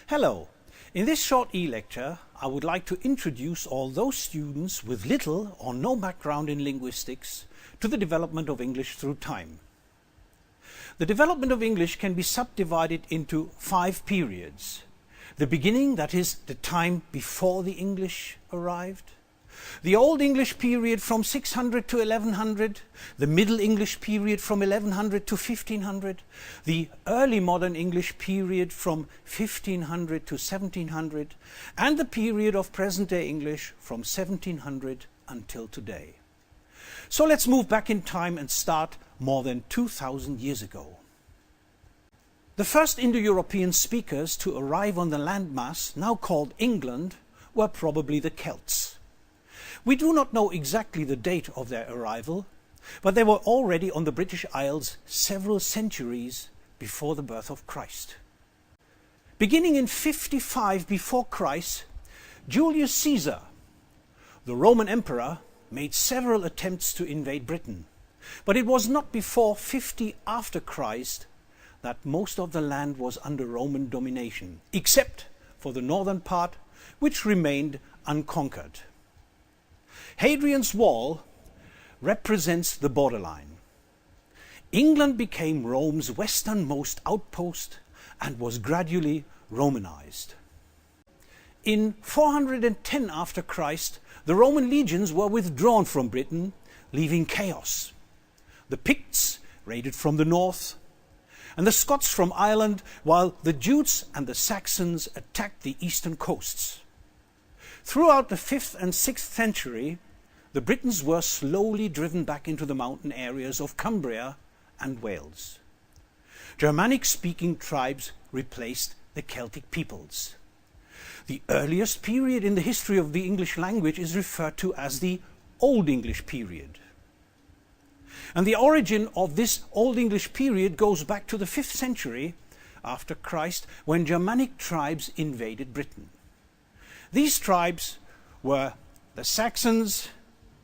Hello! In this short e-lecture, I would like to introduce all those students with little or no background in linguistics to the development of English through time. The development of English can be subdivided into 5 periods. The beginning, that is, the time before the English arrived. The Old English period from 600 to 1100, the Middle English period from 1100 to 1500, the Early Modern English period from 1500 to 1700, and the period of present-day English from 1700 until today. So let's move back in time and start more than 2000 years ago. The first Indo-European speakers to arrive on the landmass, now called England, were probably the Celts. We do not know exactly the date of their arrival, but they were already on the British Isles several centuries before the birth of Christ. Beginning in 55 before Christ, Julius Caesar, the Roman Emperor, made several attempts to invade Britain, but it was not before 50 after Christ that most of the land was under Roman domination, except for the northern part, which remained unconquered. Hadrian's Wall represents the borderline. England became Rome's westernmost outpost and was gradually Romanized. In 410 after Christ, the Roman legions were withdrawn from Britain, leaving chaos. The Picts raided from the north, and the Scots from Ireland, while the Jutes and the Saxons attacked the eastern coasts. Throughout the 5th and 6th century, the Britons were slowly driven back into the mountain areas of Cumbria and Wales. Germanic-speaking tribes replaced the Celtic peoples. The earliest period in the history of the English language is referred to as the Old English period. And the origin of this Old English period goes back to the 5th century after Christ, when Germanic tribes invaded Britain. These tribes were the Saxons,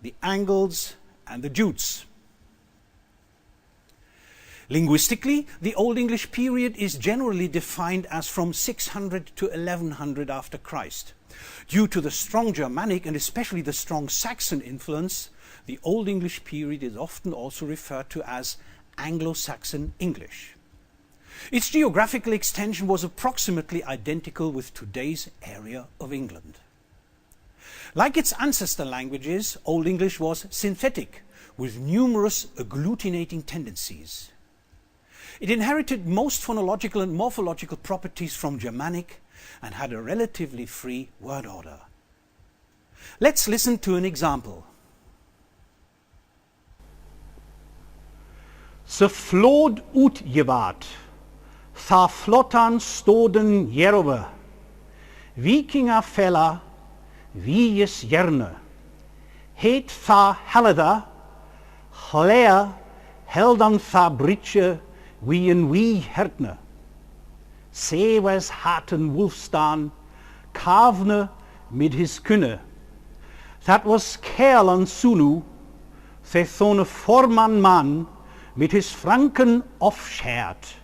the Angles, and the Jutes. Linguistically, the Old English period is generally defined as from 600 to 1100 after Christ. Due to the strong Germanic and especially the strong Saxon influence, the Old English period is often also referred to as Anglo-Saxon English. Its geographical extension was approximately identical with today's area of England. Like its ancestor languages, Old English was synthetic, with numerous agglutinating tendencies. It inherited most phonological and morphological properties from Germanic and had a relatively free word order. Let's listen to an example. Se vloed uitgewaad, tha flottan stoden jerwe, vikinga fella, vies jerne, heet tha helleda, glea, heldan tha britje, wien wie herne. Se was haten wolfstaan, kavne mit his kunne. Dat was kerlan sunu, the thone forman man, mit his franken offschert.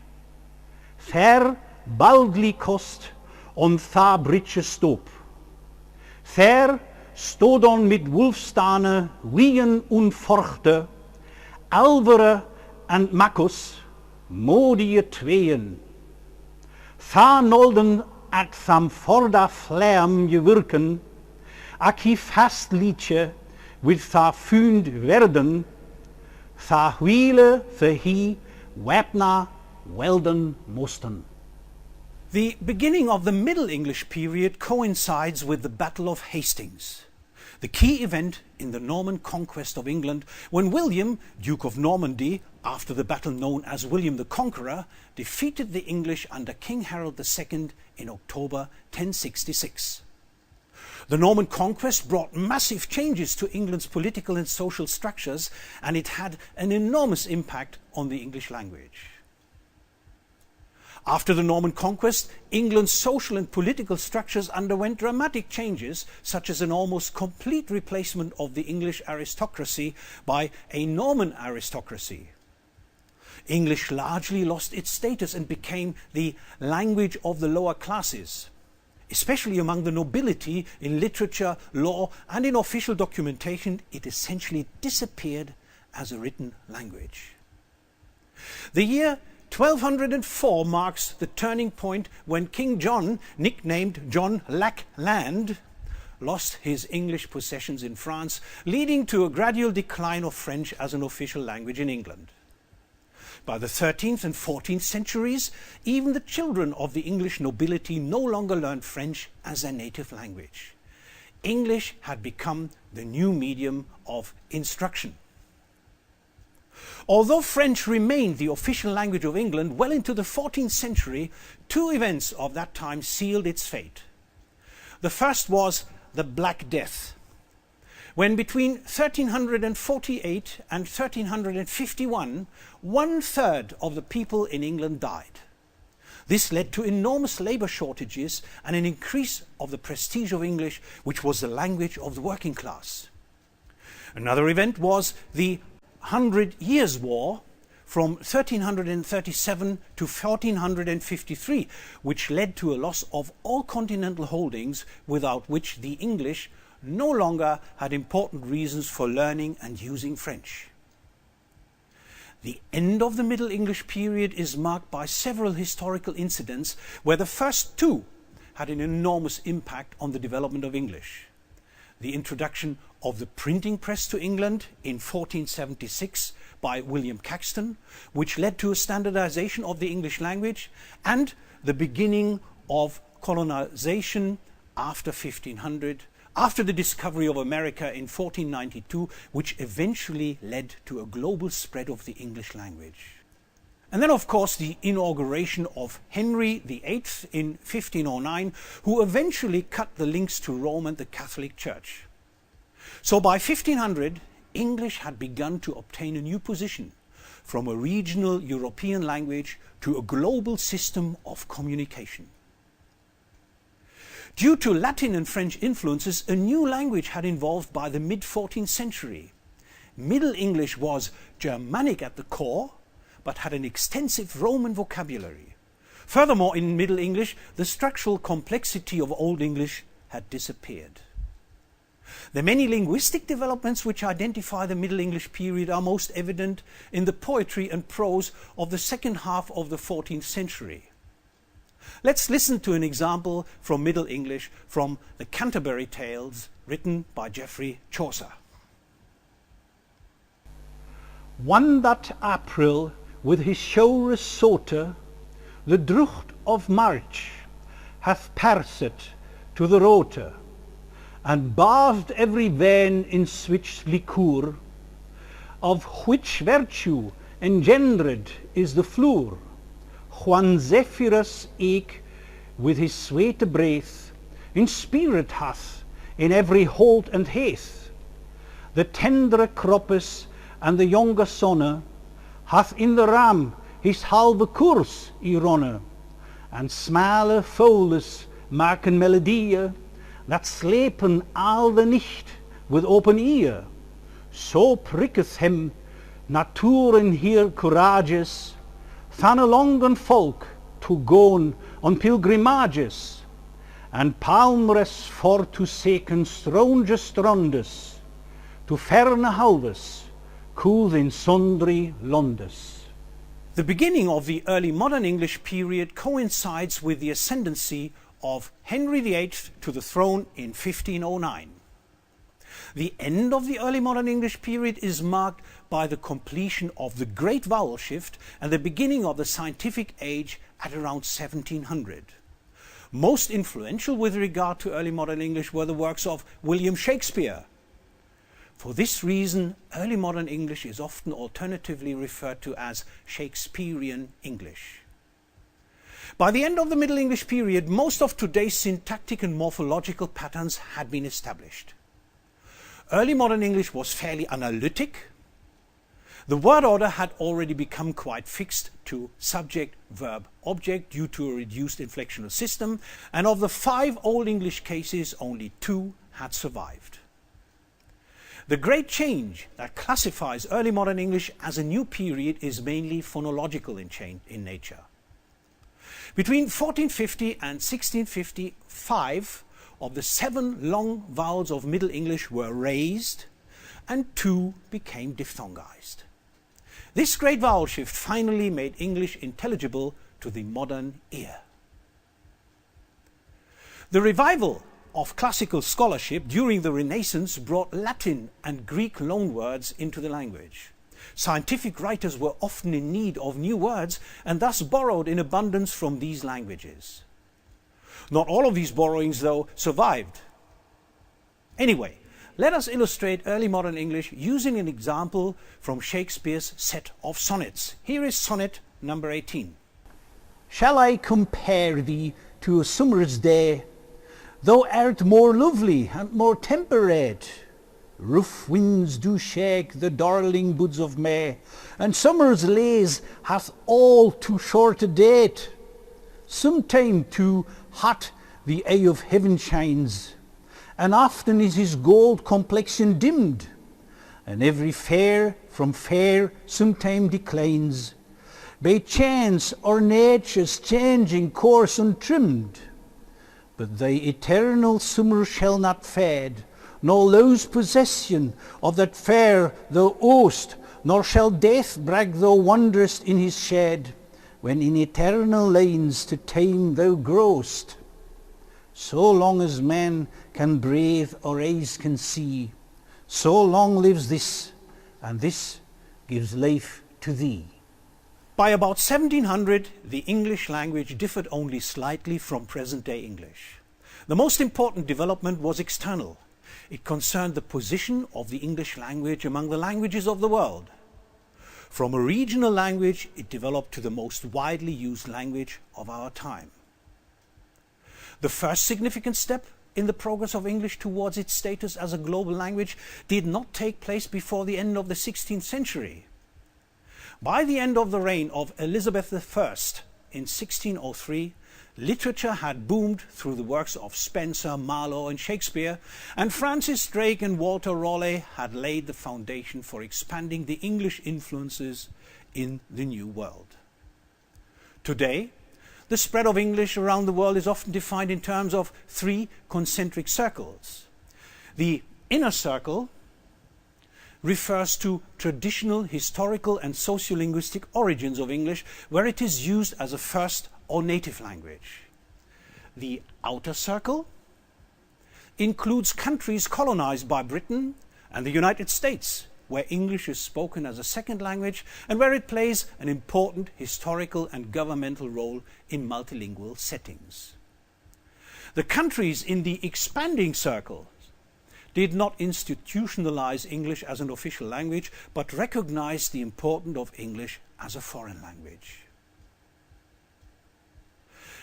Ver baldli kost on tha britje stop. Ver stodon mit wolfstane wien unforchte, alvere en makkus, modie tweeën. Tha nolden ak tham forda flam je wirken, ak hi fast liedje with tha fund werden, tha huile the hi wapna welden mosten. The beginning of the Middle English period coincides with the Battle of Hastings, the key event in the Norman conquest of England, when William, Duke of Normandy, after the battle known as William the Conqueror, defeated the English under King Harold II in October 1066. The Norman conquest brought massive changes to England's political and social structures, and it had an enormous impact on the English language. After the Norman conquest, England's social and political structures underwent dramatic changes, such as an almost complete replacement of the English aristocracy by a Norman aristocracy. English largely lost its status and became the language of the lower classes, especially among the nobility. In literature, law, and in official documentation, it essentially disappeared as a written language. The year 1204 marks the turning point when King John, nicknamed John Lack-Land, lost his English possessions in France, leading to a gradual decline of French as an official language in England. By the 13th and 14th centuries, even the children of the English nobility no longer learned French as their native language. English had become the new medium of instruction. Although French remained the official language of England well into the 14th century, two events of that time sealed its fate. The first was the Black Death, when between 1348 and 1351, 1/3 of the people in England died. This led to enormous labour shortages and an increase of the prestige of English, which was the language of the working class. Another event was the 100 Years' War from 1337 to 1453, which led to a loss of all continental holdings, without which the English no longer had important reasons for learning and using French. The end of the Middle English period is marked by several historical incidents, where the first two had an enormous impact on the development of English. The introduction of the printing press to England in 1476 by William Caxton, which led to a standardization of the English language, and the beginning of colonization after 1500, after the discovery of America in 1492, which eventually led to a global spread of the English language. And then, of course, the inauguration of Henry VIII in 1509, who eventually cut the links to Rome and the Catholic Church. So by 1500, English had begun to obtain a new position, from a regional European language to a global system of communication. Due to Latin and French influences, a new language had evolved by the mid-14th century. Middle English was Germanic at the core, but had an extensive Roman vocabulary. Furthermore, in Middle English, the structural complexity of Old English had disappeared. The many linguistic developments which identify the Middle English period are most evident in the poetry and prose of the second half of the 14th century. Let's listen to an example from Middle English from the Canterbury Tales, written by Geoffrey Chaucer. One that April with his show sauter, the drucht of March hath parsed to the roter, and bathed every vein in switch liquor, of which virtue engendered is the floor. Juan Zephyrus eke with his sweete breath in spirit hath in every holt and heath. The tendre croppes and the younger sonne hath in the ram his halve koers ronne, and smale foles maken melodie that slepen al de nicht with open ear. So pricketh hem naturen hier courages, van a longen volk to goon on pilgrimages, and palmres for to seken stronge strondes, to ferne halves, cool in sundry londes. The beginning of the early modern English period coincides with the ascendancy of Henry VIII to the throne in 1509. The end of the early modern English period is marked by the completion of the Great Vowel Shift and the beginning of the scientific age at around 1700. Most influential with regard to early modern English were the works of William Shakespeare. For this reason, early modern English is often alternatively referred to as Shakespearean English. By the end of the Middle English period, most of today's syntactic and morphological patterns had been established. Early modern English was fairly analytic. The word order had already become quite fixed to subject, verb, object due to a reduced inflectional system, and of the 5 Old English cases, only 2 had survived. The great change that classifies early modern English as a new period is mainly phonological in nature. Between 1450 and 1655, of the 7 long vowels of Middle English were raised and 2 became diphthongized. This great vowel shift finally made English intelligible to the modern ear. The revival of classical scholarship during the Renaissance brought Latin and Greek loanwords into the language. Scientific writers were often in need of new words and thus borrowed in abundance from these languages. Not all of these borrowings, though, survived. Anyway, let us illustrate early modern English using an example from Shakespeare's set of sonnets. Here is sonnet number 18. Shall I compare thee to a summer's day? Thou art more lovely and more temperate. Rough winds do shake the darling buds of May, and summer's lays hath all too short a date. Sometime too hot the eye of heaven shines, and often is his gold complexion dimmed, and every fair from fair sometime declines, by chance or nature's changing course untrimmed. But thy eternal summer shall not fade, nor lose possession of that fair thou owest, nor shall death brag thou wanderest in his shade, when in eternal lines to time thou growest. So long as man can breathe or eyes can see, so long lives this, and this gives life to thee. By about 1700, the English language differed only slightly from present-day English. The most important development was external. It concerned the position of the English language among the languages of the world. From a regional language, it developed to the most widely used language of our time. The first significant step in the progress of English towards its status as a global language did not take place before the end of the 16th century. By the end of the reign of Elizabeth I in 1603, literature had boomed through the works of Spenser, Marlowe and Shakespeare, and Francis Drake and Walter Raleigh had laid the foundation for expanding the English influences in the New World. Today, the spread of English around the world is often defined in terms of 3 concentric circles. The inner circle refers to traditional historical and sociolinguistic origins of English, where it is used as a first or native language. The outer circle includes countries colonized by Britain and the United States, where English is spoken as a second language and where it plays an important historical and governmental role in multilingual settings. The countries in the expanding circle did not institutionalize English as an official language, but recognized the importance of English as a foreign language.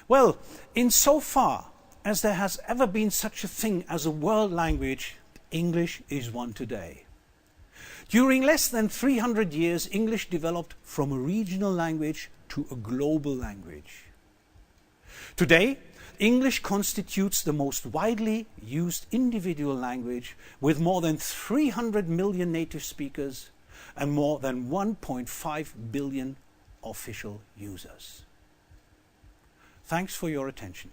Well, insofar as there has ever been such a thing as a world language, English is one today. During less than 300 years, English developed from a regional language to a global language. Today, English constitutes the most widely used individual language with more than 300 million native speakers and more than 1.5 billion official users. Thanks for your attention.